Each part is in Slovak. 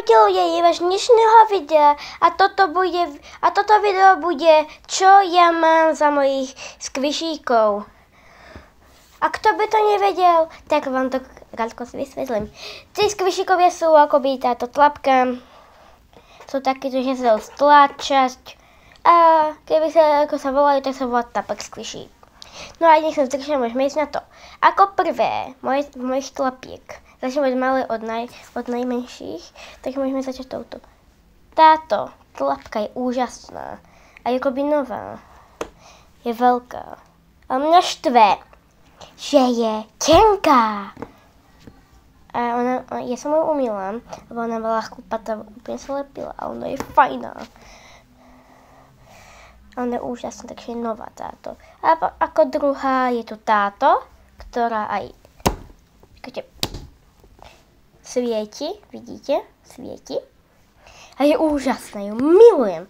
Ahojte ľudia, je váš dnešného videa a toto video bude, čo ja mám za mojich skvišíkov. A kto by to nevedel, tak vám to krátko vysvetlím. Tí skvišíkovia sú akoby táto tlapka, sú také, že sa dajú stlačať a keby sa, ako sa volajú, tak sa volá tapak skvišík. No a nech sa zdržia, môžeme ísť na to. Ako prvé, mojich tlapiek. Začneme od malé, od najmenších, tak môžeme začať touto. Táto tlapka je úžasná a je akoby nová. Je veľká. A mňa štve, že je tenká. A ja som ju umýla, lebo ona bola chlupatá, úplne sa lepila a ona je fajná. Ona je úžasná, takže je nová táto. A ako druhá je tu táto, ktorá aj svieti, vidíte? Svieti. A je úžasná, ju milujem.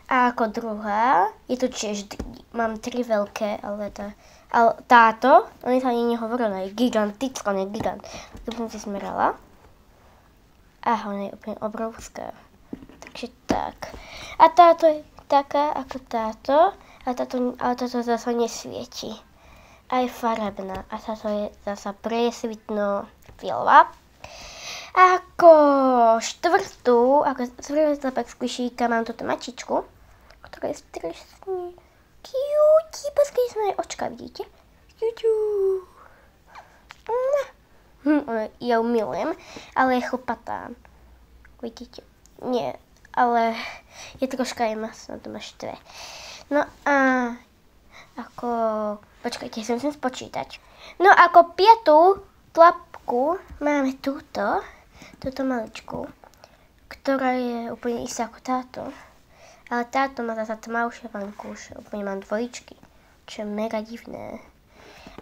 A ako druhá, je tu tiež, mám 3 veľké, ale táto, oni sa ani nehovorí, ona je gigantická, ona je gigant. Tu som si zmerala. A ona je úplne obrovská. Takže tak. A táto je taká ako táto, ale táto zasa nesvieti. A je farebná. A táto je zasa presvitno fialová. Ako štvrtú tlapak skvišíka mám túto mačičku, ktorá je strašne cute. Pozrite sa na jej očka, vidíte? Ja ju milujem, ale je chlpatá. Vidíte? Nie, ale je troška aj masná, to ma štve. No a ako... Počkajte, si musím spočítať. No ako 5. tlapku máme túto maličku, ktorá je úplne istá ako táto. Ale táto má zasa tmavšie vankúše, úplne mám 2, čo je mega divné.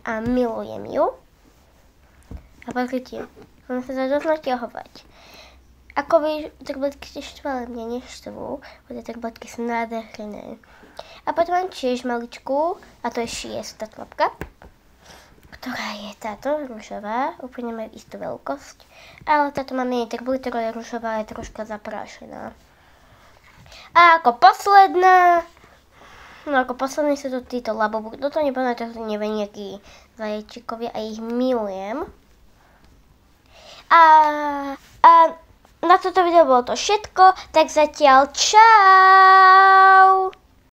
A milujem ju. A pozrite, ona sa dá dosť naťahovať. Ako vy, tabletky ste štvali, mňa neštvú, bo tie tabletky sú nádherné. A potom mám tiež maličku, a to je 6. tlapka, ktorá je táto ružová, úplne majú istú veľkosť. Ale táto má menej, tak bude ktorá je ružová, je troška zaprášená. A ako posledná, sú to títo labubu. Toto nepoznám, to sú neviem nejakí zaječíkovia a ich milujem. A na toto video bolo to všetko, tak zatiaľ čau!